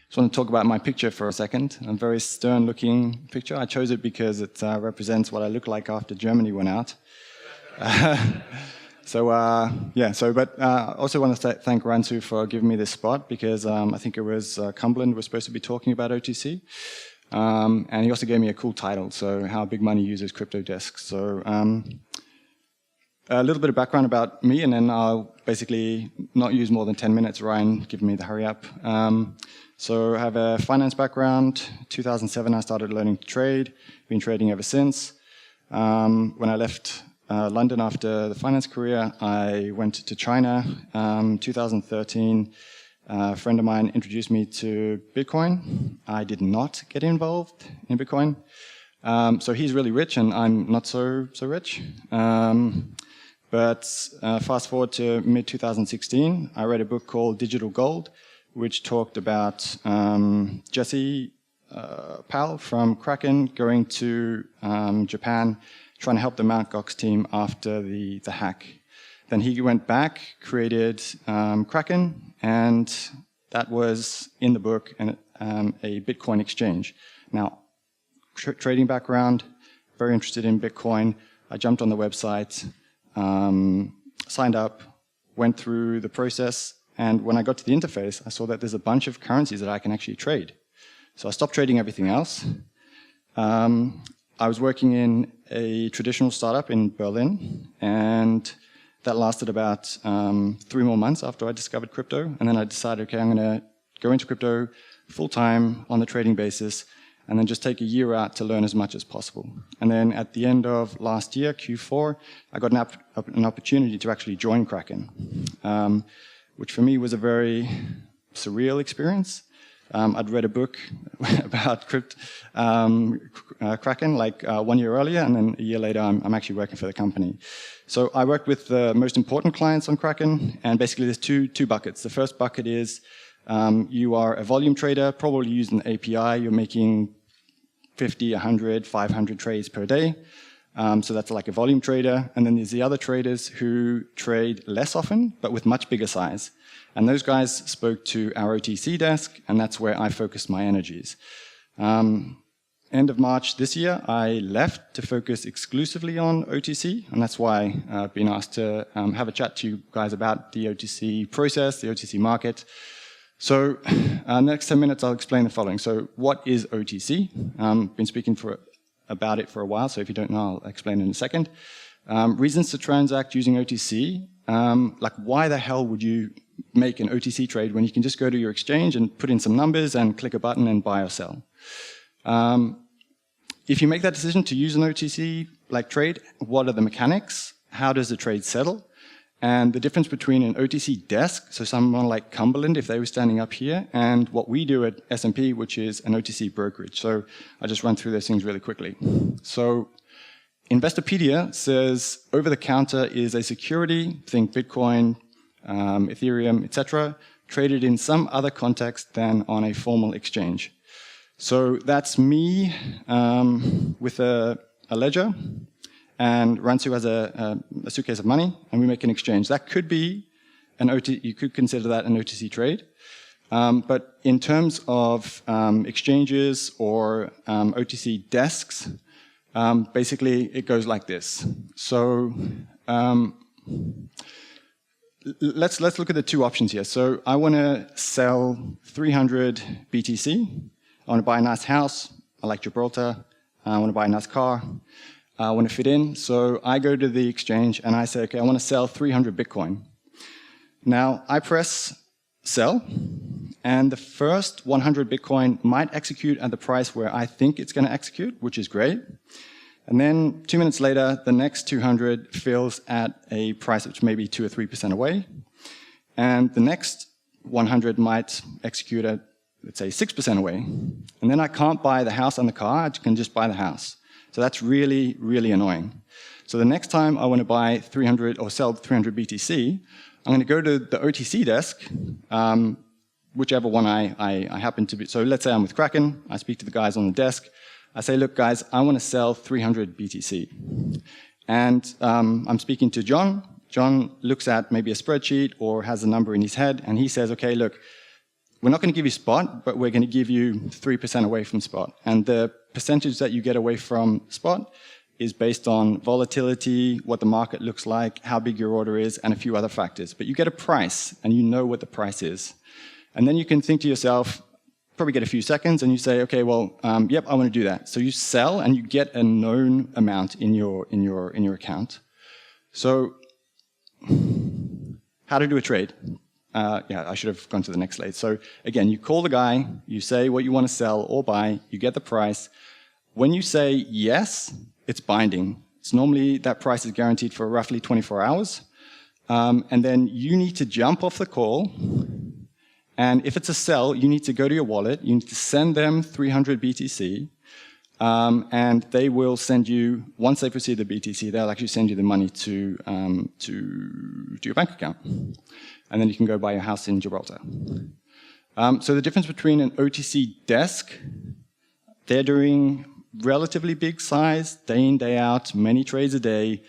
Just want to talk about my picture for a second. A very stern-looking picture. I chose it because it represents what I look like after Germany went out. But I also want to thank Ransu for giving me this spot because I think it was Cumberland was supposed to be talking about OTC. And he also gave me a cool title, so How Big Money Uses Crypto Desks. So a little bit of background about me, and then I'll basically not use more than 10 minutes, Ryan giving me the hurry up. So I have a finance background. 2007 I started learning to trade, been trading ever since. When I left London after the finance career, I went to China. 2013, a friend of mine introduced me to Bitcoin. I did not get involved in Bitcoin. So he's really rich and I'm not so rich. But fast forward to mid-2016, I read a book called Digital Gold, which talked about Jesse Powell from Kraken going to Japan, trying to help the Mt. Gox team after the hack. Then he went back, created Kraken, and that was in the book a Bitcoin exchange. Now, trading background, very interested in Bitcoin. I jumped on the website, signed up, went through the process, and when I got to the interface, I saw that there's a bunch of currencies that I can actually trade. So I stopped trading everything else. I was working in a traditional startup in Berlin, and that lasted about 3 more months after I discovered crypto. And then I decided, okay, I'm going to go into crypto full-time on the trading basis, and then just take a year out to learn as much as possible. And then at the end of last year, Q4, I got an opportunity to actually join Kraken, which for me was a very surreal experience. I'd read a book about Kraken like 1 year earlier, and then a year later I'm actually working for the company. So I worked with the most important clients on Kraken, and basically there's two buckets. The first bucket is you are a volume trader, probably using an API, you're making 50, 100, 500 trades per day. So that's like a volume trader. And then there's the other traders who trade less often, but with much bigger size. And those guys spoke to our OTC desk, and that's where I focused my energies. End of March this year, I left to focus exclusively on OTC, and that's why I've been asked to have a chat to you guys about the OTC process, the OTC market. So next 10 minutes, I'll explain the following. So what is OTC? Been speaking about it for a while, so if you don't know, I'll explain in a second. Reasons to transact using OTC. Like why the hell would you make an OTC trade when you can just go to your exchange and put in some numbers and click a button and buy or sell? If you make that decision to use an OTC like trade, what are the mechanics? How does the trade settle? And the difference between an OTC desk, so someone like Cumberland, if they were standing up here, and what we do at S&P, which is an OTC brokerage. So I'll just run through those things really quickly. So Investopedia says over-the-counter is a security, think Bitcoin, Ethereum, etc., traded in some other context than on a formal exchange. So that's me with a ledger, and Ransu has a suitcase of money, and we make an exchange. That could be an OTC, you could consider that an OTC trade. But in terms of exchanges or OTC desks, basically it goes like this. So let's look at the two options here. So I want to sell 300 BTC. I want to buy a nice house. I like Gibraltar. I want to buy a nice car. I want to fit in. So I go to the exchange and I say, okay, I want to sell 300 Bitcoin. Now I press sell, and the first 100 Bitcoin might execute at the price where I think it's going to execute, which is great. And then 2 minutes later, the next 200 fills at a price which may be 2 or 3% away. And the next 100 might execute at, let's say, 6% away. And then I can't buy the house and the car, I can just buy the house. So that's really, really annoying. So the next time I want to buy 300 or sell 300 BTC, I'm going to go to the OTC desk, whichever one I happen to be. So let's say I'm with Kraken, I speak to the guys on the desk, I say, look guys, I want to sell 300 BTC. And I'm speaking to John. John looks at maybe a spreadsheet or has a number in his head, and he says, okay, look, we're not going to give you spot, but we're going to give you 3% away from spot. And the percentage that you get away from spot is based on volatility, what the market looks like, how big your order is, and a few other factors. But you get a price, and you know what the price is. And then you can think to yourself, probably get a few seconds, and you say, okay, well, yep, I want to do that. So you sell, and you get a known amount in your account. So how to do a trade? Yeah, I should have gone to the next slide. So again, you call the guy, you say what you want to sell or buy, you get the price. When you say yes, it's binding. It's normally that price is guaranteed for roughly 24 hours. And then you need to jump off the call. And if it's a sell, you need to go to your wallet. You need to send them 300 BTC. And they will send you, once they've received the BTC, they'll actually send you the money to your bank account. And then you can go buy your house in Gibraltar. So the difference between an OTC desk, they're doing relatively big size, day in, day out, many trades a day,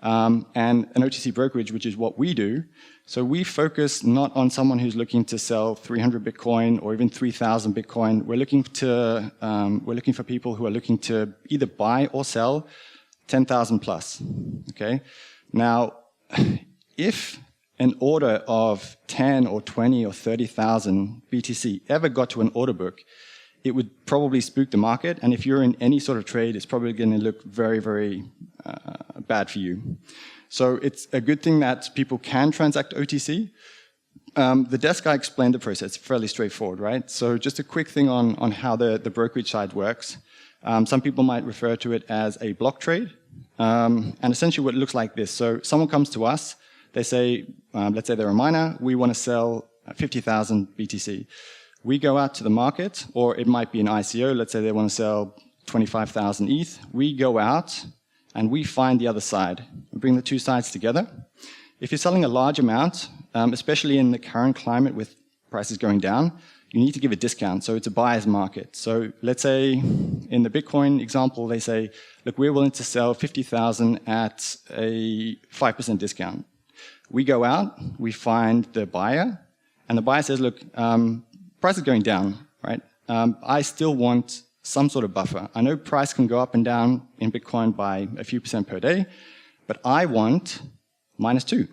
and an OTC brokerage, which is what we do. So we focus not on someone who's looking to sell 300 Bitcoin or even 3,000 Bitcoin. We're looking for people who are looking to either buy or sell 10,000 plus. Okay. Now, if an order of 10 or 20 or 30,000 BTC ever got to an order book, it would probably spook the market. And if you're in any sort of trade, it's probably going to look very, very bad for you. So it's a good thing that people can transact OTC. The desk guy explained the process, fairly straightforward, right? So just a quick thing on how the brokerage side works. Some people might refer to it as a block trade. And essentially what it looks like this. So someone comes to us, they say, let's say they're a miner, we want to sell 50,000 BTC. We go out to the market, or it might be an ICO, let's say they want to sell 25,000 ETH. We go out and we find the other side. We bring the two sides together. If you're selling a large amount, especially in the current climate with prices going down, you need to give a discount. So it's a buyer's market. So let's say in the Bitcoin example, they say, look, we're willing to sell 50,000 at a 5% discount. We go out, we find the buyer, and the buyer says, look, price is going down, right? I still want some sort of buffer. I know price can go up and down in Bitcoin by a few percent per day, but I want -2.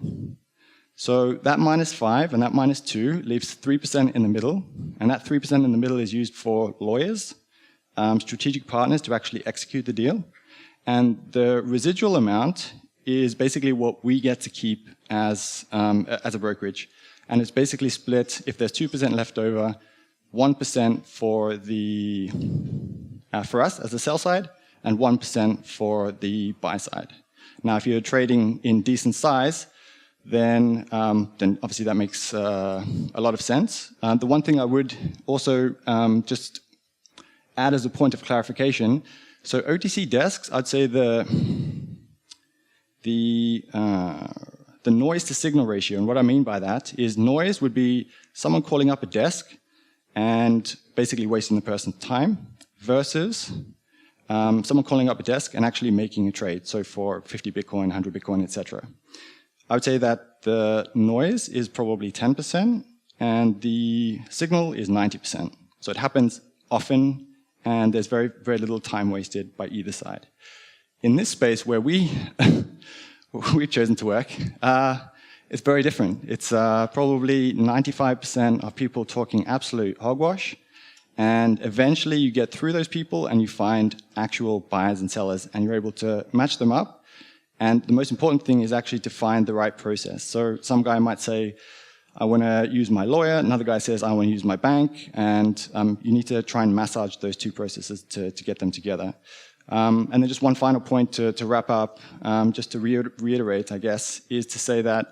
So that -5 and that -2 leaves 3% in the middle, and that 3% in the middle is used for lawyers, strategic partners to actually execute the deal, and the residual amount is basically what we get to keep as a brokerage. And it's basically split, if there's 2% left over, 1% for for us as a sell side, and 1% for the buy side. Now, if you're trading in decent size, then obviously that makes a lot of sense. The one thing I would also just add as a point of clarification, so OTC desks, I'd say the noise to signal ratio, and what I mean by that is noise would be someone calling up a desk and basically wasting the person's time versus someone calling up a desk and actually making a trade. So for 50 Bitcoin, 100 Bitcoin, etc. I would say that the noise is probably 10% and the signal is 90%. So it happens often and there's very, very little time wasted by either side. In this space where we've chosen to work, it's very different. It's probably 95% of people talking absolute hogwash, and eventually you get through those people and you find actual buyers and sellers, and you're able to match them up. And the most important thing is actually to find the right process. So some guy might say, I want to use my lawyer. Another guy says, I want to use my bank. And you need to try and massage those two processes to get them together. And then just one final point to wrap up, just to reiterate, I guess, is to say that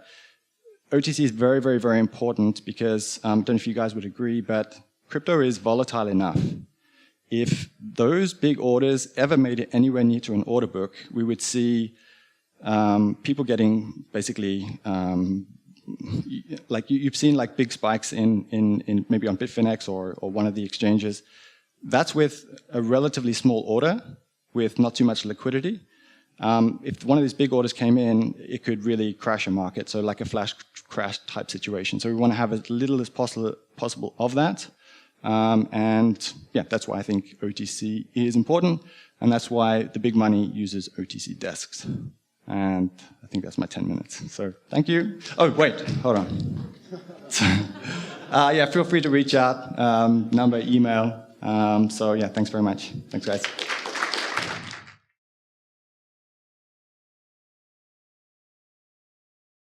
OTC is very, very, very important because, I don't know if you guys would agree, but crypto is volatile enough. If those big orders ever made it anywhere near to an order book, we would see people getting basically, like you've seen like big spikes in maybe on Bitfinex or one of the exchanges. That's with a relatively small order, with not too much liquidity. if one of these big orders came in, it could really crash a market, so like a flash crash type situation. So we want to have as little as possible of that. And yeah, that's why I think OTC is important, and that's why the big money uses OTC desks. And I think that's my 10 minutes. So thank you. Oh, wait, hold on. Yeah, feel free to reach out, number, email. So yeah, thanks very much. Thanks, guys.